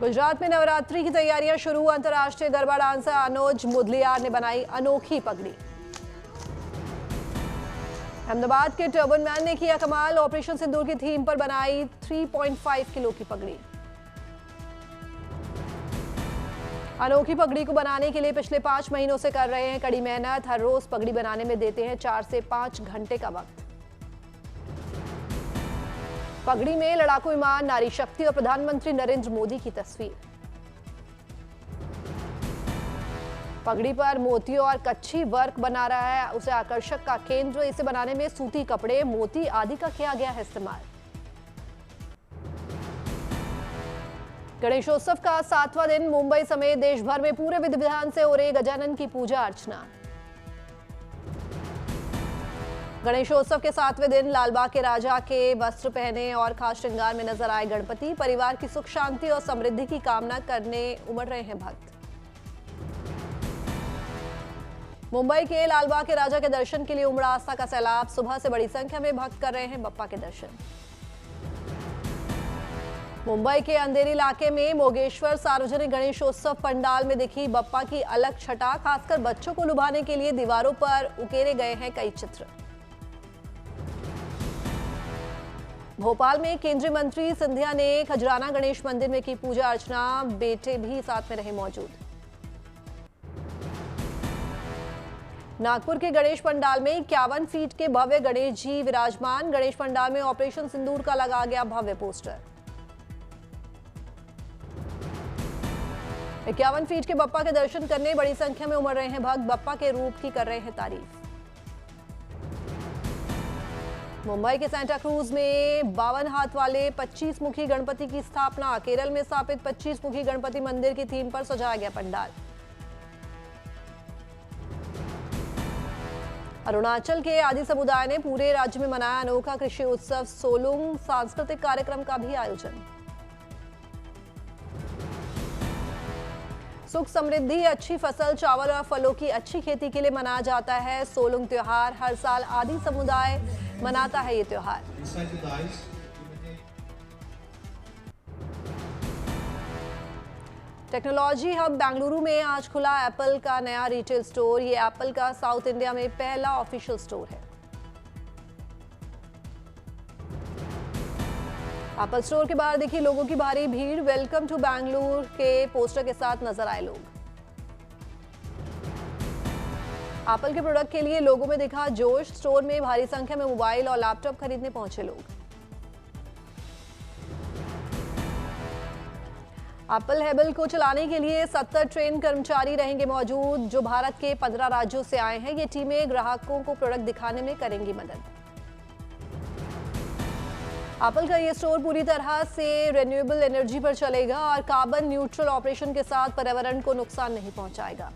गुजरात में नवरात्रि की तैयारियां शुरू। अंतर्राष्ट्रीय गरबा डांसर अनुज मुदलियार ने बनाई अनोखी पगड़ी। अहमदाबाद के टर्बन मैन ने किया कमाल। ऑपरेशन सिंदूर की थीम पर बनाई 3.5 किलो की पगड़ी। अनोखी पगड़ी को बनाने के लिए पिछले 5 महीनों से कर रहे हैं कड़ी मेहनत। हर रोज पगड़ी बनाने में देते हैं 4 से 5 घंटे का वक्त। पगड़ी में लड़ाकू विमान, नारी शक्ति और प्रधानमंत्री नरेंद्र मोदी की तस्वीर। पगड़ी पर मोतियों और कच्छी वर्क बना रहा है उसे आकर्षक का केंद्र। इसे बनाने में सूती कपड़े, मोती आदि का किया गया है इस्तेमाल। गणेशोत्सव का 7वां दिन। मुंबई समेत देश भर में पूरे विधि विधान से हो रही गजानन की पूजा अर्चना। गणेशोत्सव के 7वें दिन लालबाग के राजा के वस्त्र पहने और खास श्रृंगार में नजर आए गणपति। परिवार की सुख शांति और समृद्धि की कामना करने उमड़ रहे हैं भक्त। मुंबई के लालबाग के राजा के दर्शन के लिए उमड़ा आस्था का सैलाब। सुबह से बड़ी संख्या में भक्त कर रहे हैं बप्पा के दर्शन। मुंबई के अंधेरी इलाके में मोगेश्वर सार्वजनिक गणेशोत्सव पंडाल में दिखी बप्पा की अलग छटा। खासकर बच्चों को लुभाने के लिए दीवारों पर उकेरे गए हैं कई चित्र। भोपाल में केंद्रीय मंत्री सिंधिया ने खजराना गणेश मंदिर में की पूजा अर्चना। बेटे भी साथ में रहे मौजूद। नागपुर के गणेश पंडाल में 51 फीट के भव्य गणेश जी विराजमान। गणेश पंडाल में ऑपरेशन सिंदूर का लगा गया भव्य पोस्टर। 51 फीट के बप्पा के दर्शन करने बड़ी संख्या में उमड़ रहे हैं भक्त। बप्पा के रूप की कर रहे हैं तारीफ। मुंबई के सेंटा क्रूज में 52 हाथ वाले 25 मुखी गणपति की स्थापना। केरल में स्थापित 25 मुखी गणपति मंदिर की थीम पर सजाया गया पंडाल। अरुणाचल के आदि समुदाय ने पूरे राज्य में मनाया अनोखा कृषि उत्सव सोलुंग। सांस्कृतिक कार्यक्रम का भी आयोजन। सुख समृद्धि, अच्छी फसल, चावल और फलों की अच्छी खेती के लिए मनाया जाता है सोलुंग त्योहार। हर साल आदि समुदाय मनाता है ये त्योहार। टेक्नोलॉजी हब बेंगलुरु में आज खुला एप्पल का नया रिटेल स्टोर। ये एप्पल का साउथ इंडिया में पहला ऑफिशियल स्टोर है। एप्पल स्टोर के बाहर दिखी लोगों की भारी भीड़। वेलकम टू बेंगलुरु के पोस्टर के साथ नजर आए लोग। एप्पल के प्रोडक्ट के लिए लोगों में दिखा जोश। स्टोर में भारी संख्या में मोबाइल और लैपटॉप खरीदने पहुंचे लोग। एप्पल हेबल को चलाने के लिए 70 ट्रेन कर्मचारी रहेंगे मौजूद जो भारत के 15 राज्यों से आए हैं। ये टीमें ग्राहकों को प्रोडक्ट दिखाने में करेंगी मदद। एप्पल का ये स्टोर पूरी तरह से रिन्यूएबल एनर्जी पर चलेगा और कार्बन न्यूट्रल ऑपरेशन के साथ पर्यावरण को नुकसान नहीं पहुंचाएगा।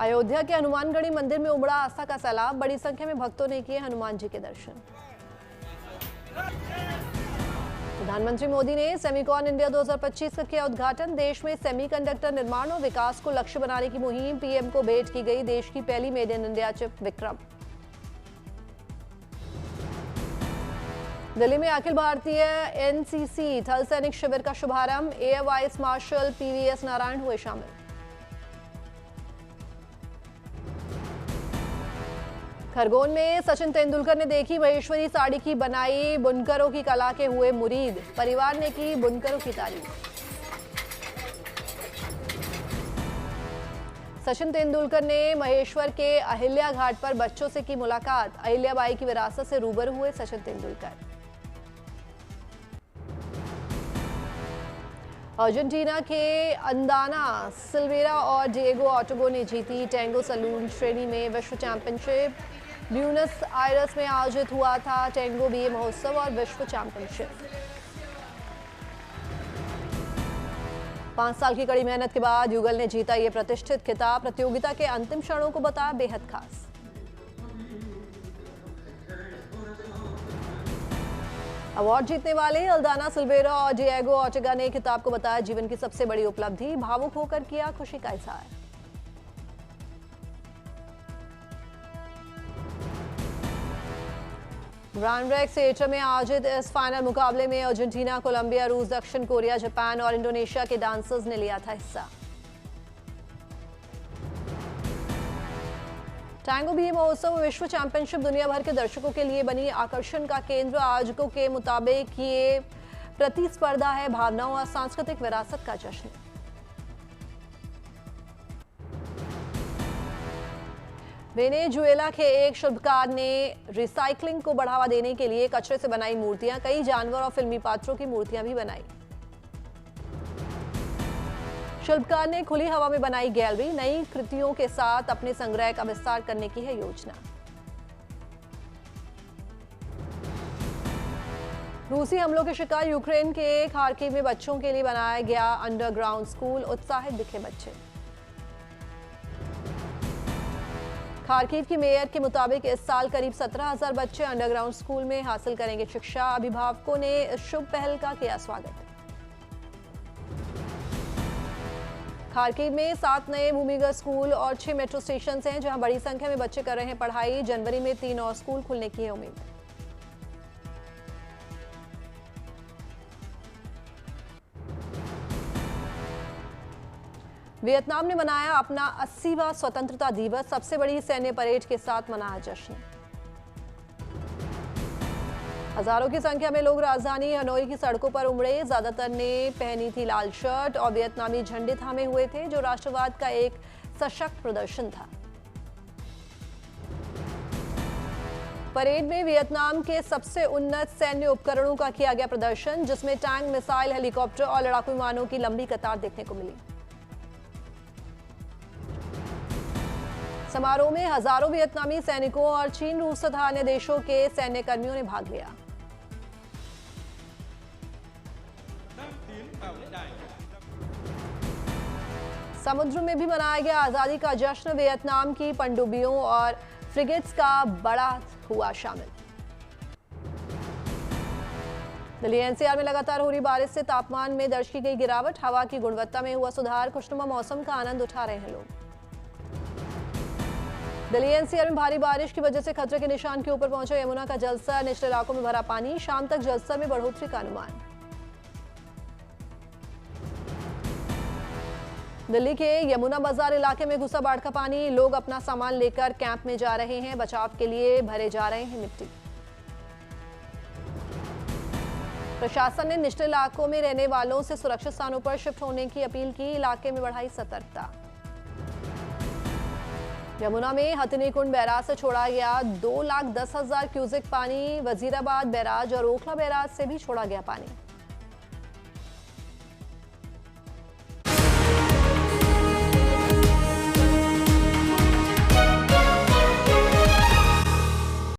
अयोध्या के हनुमानगढ़ी मंदिर में उमड़ा आस्था का सैलाब। बड़ी संख्या में भक्तों ने किए हनुमान जी के दर्शन। प्रधानमंत्री मोदी ने सेमीकॉन इंडिया 2025 का किया उद्घाटन। देश में सेमीकंडक्टर निर्माण और विकास को लक्ष्य बनाने की मुहिम। पीएम को भेंट की गई देश की पहली made in India chip Vikram. Delhi में अखिल भारतीय एनसीसी थल सैनिक शिविर का शुभारंभ। Air vice marshal PVS Narayan हुए शामिल। खरगोन में सचिन तेंदुलकर ने देखी महेश्वरी साड़ी की बनाई। बुनकरों की कला के हुए मुरीद। परिवार ने की बुनकरों की तारीफ। सचिन तेंदुलकर ने महेश्वर के अहिल्या घाट पर बच्चों से की मुलाकात। अहिल्याबाई की विरासत से रूबरू हुए सचिन तेंदुलकर। अर्जेंटीना के अंदाना सिल्वेरा और डिएगो ऑर्टेगा ने जीती टेंगो सलून श्रेणी में विश्व चैंपियनशिप। ब्यूनस आयर्स में आयोजित हुआ था टेंगो बीए महोत्सव और विश्व चैंपियनशिप। 5 साल की कड़ी मेहनत के बाद युगल ने जीता ये प्रतिष्ठित खिताब। प्रतियोगिता के अंतिम क्षणों को बताया बेहद खास। अवार्ड जीतने वाले अल्दाना सिल्वेरा और डिएगो ऑर्टेगा ने खिताब को बताया जीवन की सबसे बड़ी उपलब्धि। भावुक होकर किया खुशी का इजहार। ग्रैंड थिएटर में आयोजित इस फाइनल मुकाबले में अर्जेंटीना, कोलंबिया, रूस, दक्षिण कोरिया, जापान और इंडोनेशिया के डांसर्स ने लिया था हिस्सा। टैंगो बीए महोत्सव विश्व चैंपियनशिप दुनिया भर के दर्शकों के लिए बनी आकर्षण का केंद्र। आयोजकों के मुताबिक ये प्रतिस्पर्धा है भावनाओं और सांस्कृतिक विरासत का जश्न। वेनेजुएला के एक शिल्पकार ने रिसाइकलिंग को बढ़ावा देने के लिए कचरे से बनाई मूर्तियां, कई जानवर और फिल्मी पात्रों की मूर्तियां भी बनाई। शिल्पकार ने खुली हवा में बनाई गैलरी, नई कृतियों के साथ अपने संग्रह का विस्तार करने की है योजना। रूसी हमलों के शिकार यूक्रेन के खार्किव में बच्चों के लिए बनाया गया अंडरग्राउंड स्कूल, उत्साहित दिखे बच्चे। खार्किव की मेयर के मुताबिक इस साल करीब 17,000 बच्चे अंडरग्राउंड स्कूल में हासिल करेंगे शिक्षा। अभिभावकों ने इस शुभ पहल का किया स्वागत। खार्किव में 7 नए भूमिगत स्कूल और 6 मेट्रो स्टेशन हैं, जहां बड़ी संख्या में बच्चे कर रहे हैं पढ़ाई। जनवरी में 3 और स्कूल खुलने की है उम्मीद। वियतनाम ने मनाया अपना 80वां स्वतंत्रता दिवस, सबसे बड़ी सैन्य परेड के साथ मनाया जश्न। हजारों की संख्या में लोग राजधानी हनोई की सड़कों पर उमड़े। ज्यादातर ने पहनी थी लाल शर्ट और वियतनामी झंडे थामे हुए थे, जो राष्ट्रवाद का एक सशक्त प्रदर्शन था। परेड में वियतनाम के सबसे उन्नत सैन्य उपकरणों का किया गया प्रदर्शन, जिसमें टैंक, मिसाइल, हेलीकॉप्टर और लड़ाकू विमानों की लंबी कतार देखने को मिली। समारोह में हजारों वियतनामी सैनिकों और चीन, रूस तथा अन्य देशों के सैन्य कर्मियों ने भाग लिया। समुद्र में भी मनाया गया आजादी का जश्न। वियतनाम की पनडुब्बियों और फ्रिगेट्स का बड़ा हुआ शामिल। दिल्ली एनसीआर में लगातार हो रही बारिश से तापमान में दर्ज की गई गिरावट। हवा की गुणवत्ता में हुआ सुधार। खुशनुमा मौसम का आनंद उठा रहे हैं लोग। दिल्ली एनसीआर में भारी बारिश की वजह से खतरे के निशान के ऊपर पहुंचा यमुना का जलस्तर। निचले इलाकों में भरा पानी। शाम तक जलस्तर में बढ़ोतरी का अनुमान। दिल्ली के यमुना बाजार इलाके में घुसा बाढ़ का पानी। लोग अपना सामान लेकर कैंप में जा रहे हैं। बचाव के लिए भरे जा रहे हैं मिट्टी। प्रशासन ने निचले इलाकों में रहने वालों से सुरक्षित स्थानों पर शिफ्ट होने की अपील की। इलाके में बढ़ाई सतर्कता। यमुना में हथिनीकुंड बैराज से छोड़ा गया 2,10,000 क्यूसेक पानी। वजीराबाद बैराज और ओखला बैराज से भी छोड़ा गया पानी।